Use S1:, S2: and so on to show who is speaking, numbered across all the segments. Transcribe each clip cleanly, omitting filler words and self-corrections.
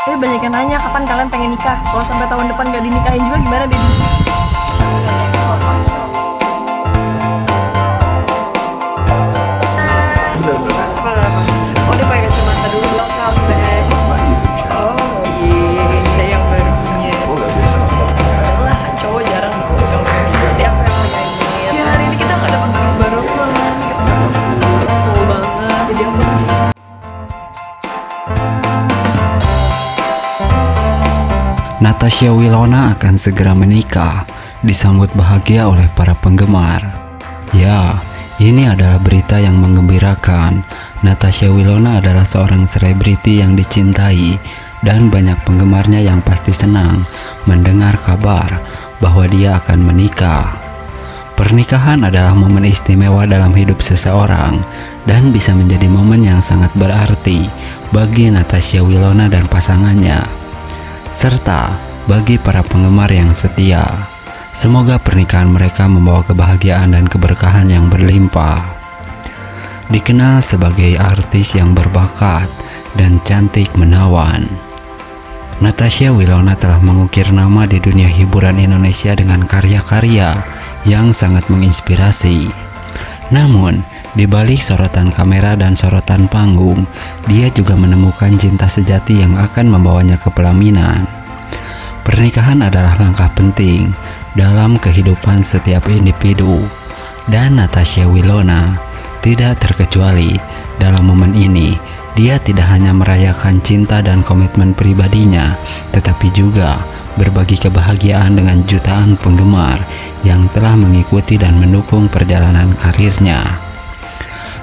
S1: Banyak yang nanya kapan kalian pengen nikah. Kalau sampai tahun depan gak dinikahin juga gimana, baby? Oh, dia pakai kacamata dulu. Welcome back. Oh iya, saya yang baru punya. Lah, cowok jarang dong. Jadi aku yang mau nyanyi. Ya hari ini kita gak dapat baru banget. Cool banget. Jadi aku
S2: Natasha Wilona akan segera menikah, disambut bahagia oleh para penggemar. Ya, ini adalah berita yang menggembirakan. Natasha Wilona adalah seorang selebriti yang dicintai dan banyak penggemarnya yang pasti senang mendengar kabar bahwa dia akan menikah. Pernikahan adalah momen istimewa dalam hidup seseorang dan bisa menjadi momen yang sangat berarti bagi Natasha Wilona dan pasangannya, serta bagi para penggemar yang setia. Semoga pernikahan mereka membawa kebahagiaan dan keberkahan yang berlimpah. Dikenal sebagai artis yang berbakat dan cantik menawan, Natasha Wilona telah mengukir nama di dunia hiburan Indonesia dengan karya-karya yang sangat menginspirasi. Namun, di balik sorotan kamera dan sorotan panggung, dia juga menemukan cinta sejati yang akan membawanya ke pelaminan. Pernikahan adalah langkah penting dalam kehidupan setiap individu, dan Natasha Wilona tidak terkecuali. Dalam momen ini, dia tidak hanya merayakan cinta dan komitmen pribadinya, tetapi juga berbagi kebahagiaan dengan jutaan penggemar yang telah mengikuti dan mendukung perjalanan karirnya.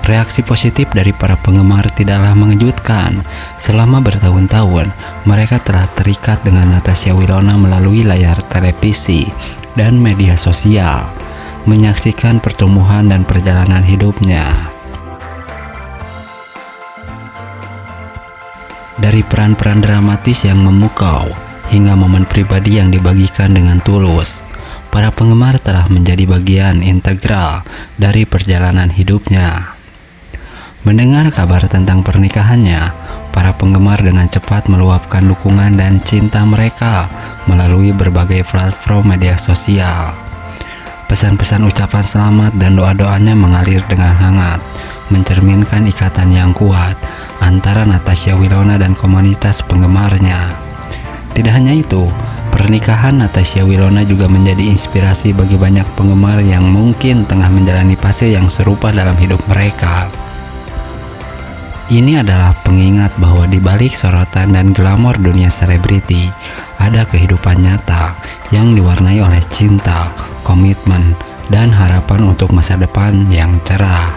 S2: Reaksi positif dari para penggemar tidaklah mengejutkan. Selama bertahun-tahun, mereka telah terikat dengan Natasha Wilona melalui layar televisi dan media sosial, menyaksikan pertumbuhan dan perjalanan hidupnya. Dari peran-peran dramatis yang memukau hingga momen pribadi yang dibagikan dengan tulus, para penggemar telah menjadi bagian integral dari perjalanan hidupnya. Mendengar kabar tentang pernikahannya, para penggemar dengan cepat meluapkan dukungan dan cinta mereka melalui berbagai platform media sosial. Pesan-pesan ucapan selamat dan doa-doanya mengalir dengan hangat, mencerminkan ikatan yang kuat antara Natasha Wilona dan komunitas penggemarnya. Tidak hanya itu, pernikahan Natasha Wilona juga menjadi inspirasi bagi banyak penggemar yang mungkin tengah menjalani fase yang serupa dalam hidup mereka. Ini adalah pengingat bahwa di balik sorotan dan glamor dunia selebriti, ada kehidupan nyata yang diwarnai oleh cinta, komitmen, dan harapan untuk masa depan yang cerah.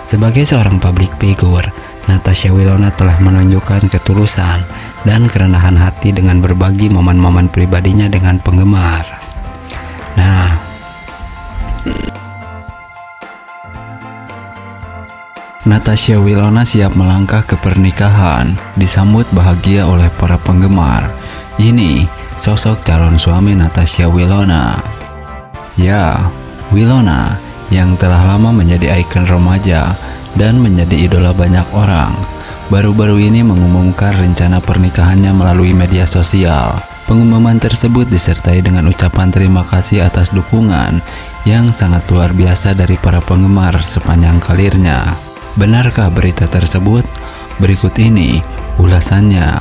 S2: Sebagai seorang public figure, Natasha Wilona telah menunjukkan ketulusan dan kerendahan hati dengan berbagi momen-momen pribadinya dengan penggemar. Natasha Wilona siap melangkah ke pernikahan, disambut bahagia oleh para penggemar. Ini sosok calon suami Natasha Wilona. Ya, Wilona yang telah lama menjadi ikon remaja dan menjadi idola banyak orang, baru-baru ini mengumumkan rencana pernikahannya melalui media sosial. Pengumuman tersebut disertai dengan ucapan terima kasih atas dukungan yang sangat luar biasa dari para penggemar sepanjang karirnya. Benarkah berita tersebut? Berikut ini ulasannya.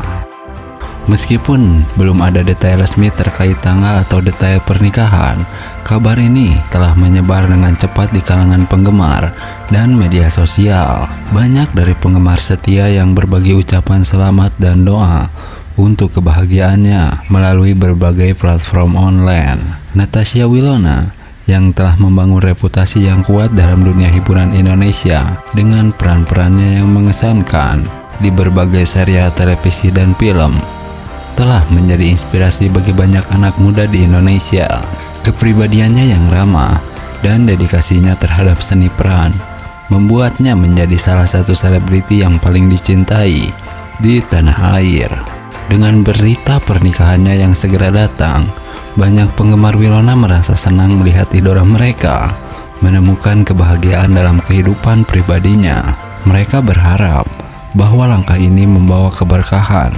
S2: Meskipun belum ada detail resmi terkait tanggal atau detail pernikahan, kabar ini telah menyebar dengan cepat di kalangan penggemar dan media sosial. Banyak dari penggemar setia yang berbagi ucapan selamat dan doa untuk kebahagiaannya melalui berbagai platform online. Natasha Wilona yang telah membangun reputasi yang kuat dalam dunia hiburan Indonesia dengan peran-perannya yang mengesankan di berbagai serial televisi dan film, telah menjadi inspirasi bagi banyak anak muda di Indonesia. Kepribadiannya yang ramah dan dedikasinya terhadap seni peran membuatnya menjadi salah satu selebriti yang paling dicintai di tanah air. Dengan berita pernikahannya yang segera datang, banyak penggemar Wilona merasa senang melihat idola mereka menemukan kebahagiaan dalam kehidupan pribadinya. Mereka berharap bahwa langkah ini membawa keberkahan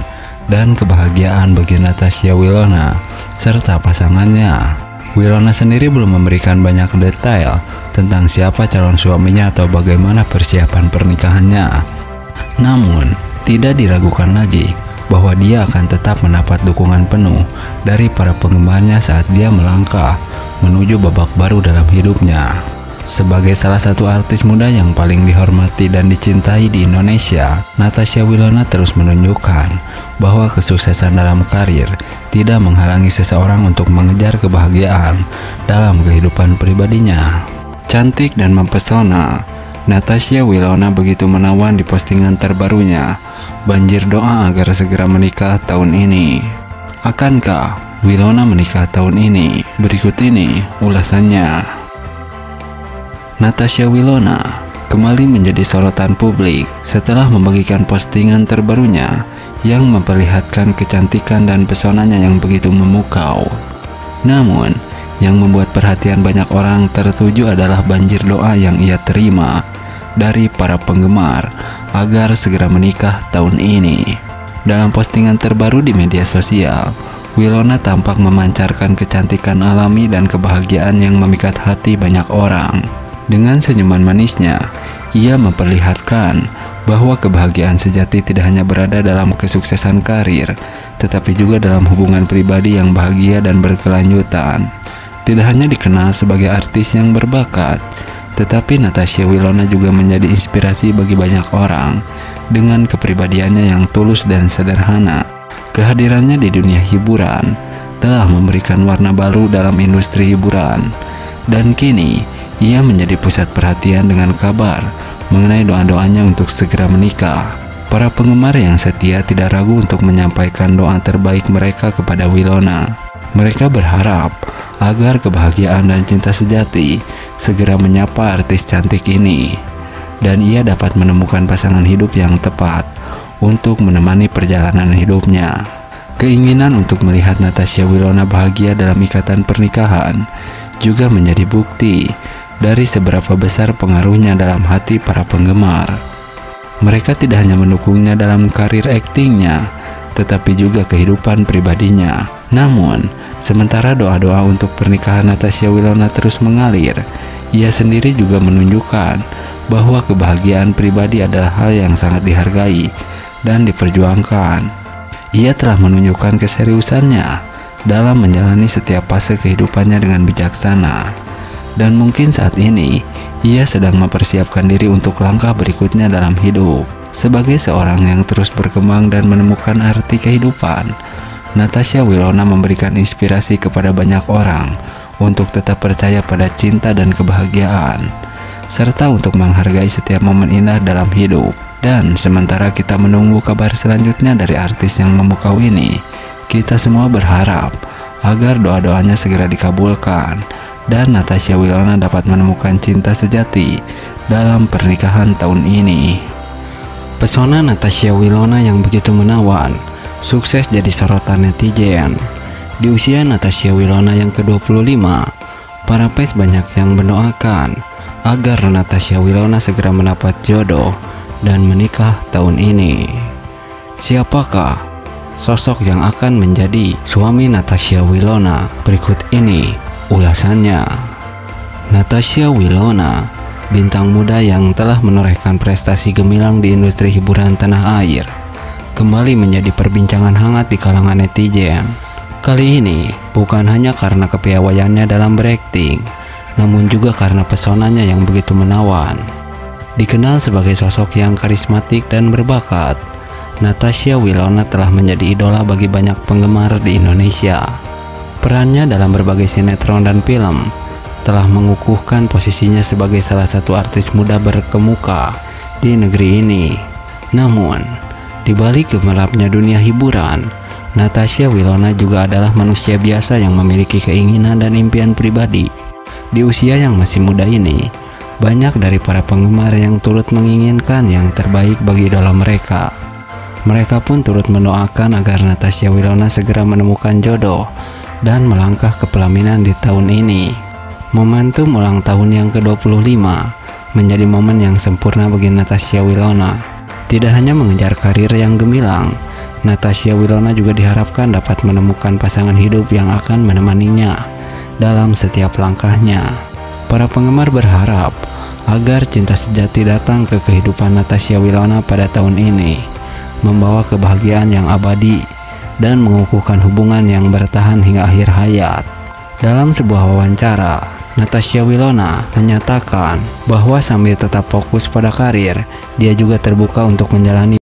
S2: dan kebahagiaan bagi Natasha Wilona serta pasangannya. Wilona sendiri belum memberikan banyak detail tentang siapa calon suaminya atau bagaimana persiapan pernikahannya. Namun, tidak diragukan lagi bahwa dia akan tetap mendapat dukungan penuh dari para penggemarnya saat dia melangkah menuju babak baru dalam hidupnya. Sebagai salah satu artis muda yang paling dihormati dan dicintai di Indonesia, Natasha Wilona terus menunjukkan bahwa kesuksesan dalam karir tidak menghalangi seseorang untuk mengejar kebahagiaan dalam kehidupan pribadinya. Cantik dan mempesona, Natasha Wilona begitu menawan di postingan terbarunya, banjir doa agar segera menikah tahun ini. Akankah Wilona menikah tahun ini? Berikut ini ulasannya. Natasha Wilona kembali menjadi sorotan publik setelah membagikan postingan terbarunya yang memperlihatkan kecantikan dan pesonanya yang begitu memukau. Namun, yang membuat perhatian banyak orang tertuju adalah banjir doa yang ia terima dari para penggemar agar segera menikah tahun ini. Dalam postingan terbaru di media sosial, Wilona tampak memancarkan kecantikan alami dan kebahagiaan yang memikat hati banyak orang. Dengan senyuman manisnya, ia memperlihatkan bahwa kebahagiaan sejati tidak hanya berada dalam kesuksesan karir, tetapi juga dalam hubungan pribadi yang bahagia dan berkelanjutan. Tidak hanya dikenal sebagai artis yang berbakat, tetapi Natasha Wilona juga menjadi inspirasi bagi banyak orang dengan kepribadiannya yang tulus dan sederhana. Kehadirannya di dunia hiburan telah memberikan warna baru dalam industri hiburan, dan kini ia menjadi pusat perhatian dengan kabar mengenai doa-doanya untuk segera menikah. Para penggemar yang setia tidak ragu untuk menyampaikan doa terbaik mereka kepada Wilona. Mereka berharap agar kebahagiaan dan cinta sejati segera menyapa artis cantik ini, dan ia dapat menemukan pasangan hidup yang tepat untuk menemani perjalanan hidupnya. Keinginan untuk melihat Natasha Wilona bahagia dalam ikatan pernikahan juga menjadi bukti dari seberapa besar pengaruhnya dalam hati para penggemar. Mereka tidak hanya mendukungnya dalam karir aktingnya, tetapi juga kehidupan pribadinya. Namun, sementara doa-doa untuk pernikahan Natasha Wilona terus mengalir, ia sendiri juga menunjukkan bahwa kebahagiaan pribadi adalah hal yang sangat dihargai dan diperjuangkan. Ia telah menunjukkan keseriusannya dalam menjalani setiap fase kehidupannya dengan bijaksana. Dan mungkin saat ini, ia sedang mempersiapkan diri untuk langkah berikutnya dalam hidup. Sebagai seorang yang terus berkembang dan menemukan arti kehidupan, Natasha Wilona memberikan inspirasi kepada banyak orang untuk tetap percaya pada cinta dan kebahagiaan, serta untuk menghargai setiap momen indah dalam hidup. Dan sementara kita menunggu kabar selanjutnya dari artis yang memukau ini, kita semua berharap agar doa-doanya segera dikabulkan dan Natasha Wilona dapat menemukan cinta sejati dalam pernikahan tahun ini. Pesona Natasha Wilona yang begitu menawan sukses jadi sorotan netizen. Di usia Natasha Wilona yang ke-25, para fans banyak yang mendoakan agar Natasha Wilona segera mendapat jodoh dan menikah tahun ini. Siapakah sosok yang akan menjadi suami Natasha Wilona? Berikut ini ulasannya. Natasha Wilona, bintang muda yang telah menorehkan prestasi gemilang di industri hiburan tanah air, kembali menjadi perbincangan hangat di kalangan netizen. Kali ini bukan hanya karena kepiawaiannya dalam berakting, namun juga karena pesonanya yang begitu menawan. Dikenal sebagai sosok yang karismatik dan berbakat, Natasha Wilona telah menjadi idola bagi banyak penggemar di Indonesia. Perannya dalam berbagai sinetron dan film telah mengukuhkan posisinya sebagai salah satu artis muda berkemuka di negeri ini. Namun, di balik gemerlapnya dunia hiburan, Natasha Wilona juga adalah manusia biasa yang memiliki keinginan dan impian pribadi. Di usia yang masih muda ini, banyak dari para penggemar yang turut menginginkan yang terbaik bagi idola mereka. Mereka pun turut mendoakan agar Natasha Wilona segera menemukan jodoh dan melangkah ke pelaminan di tahun ini. Momentum ulang tahun yang ke-25 menjadi momen yang sempurna bagi Natasha Wilona. Tidak hanya mengejar karir yang gemilang, Natasha Wilona juga diharapkan dapat menemukan pasangan hidup yang akan menemaninya dalam setiap langkahnya. Para penggemar berharap agar cinta sejati datang ke kehidupan Natasha Wilona pada tahun ini, membawa kebahagiaan yang abadi dan mengukuhkan hubungan yang bertahan hingga akhir hayat. Dalam sebuah wawancara, Natasha Wilona menyatakan bahwa sambil tetap fokus pada karir, dia juga terbuka untuk menjalani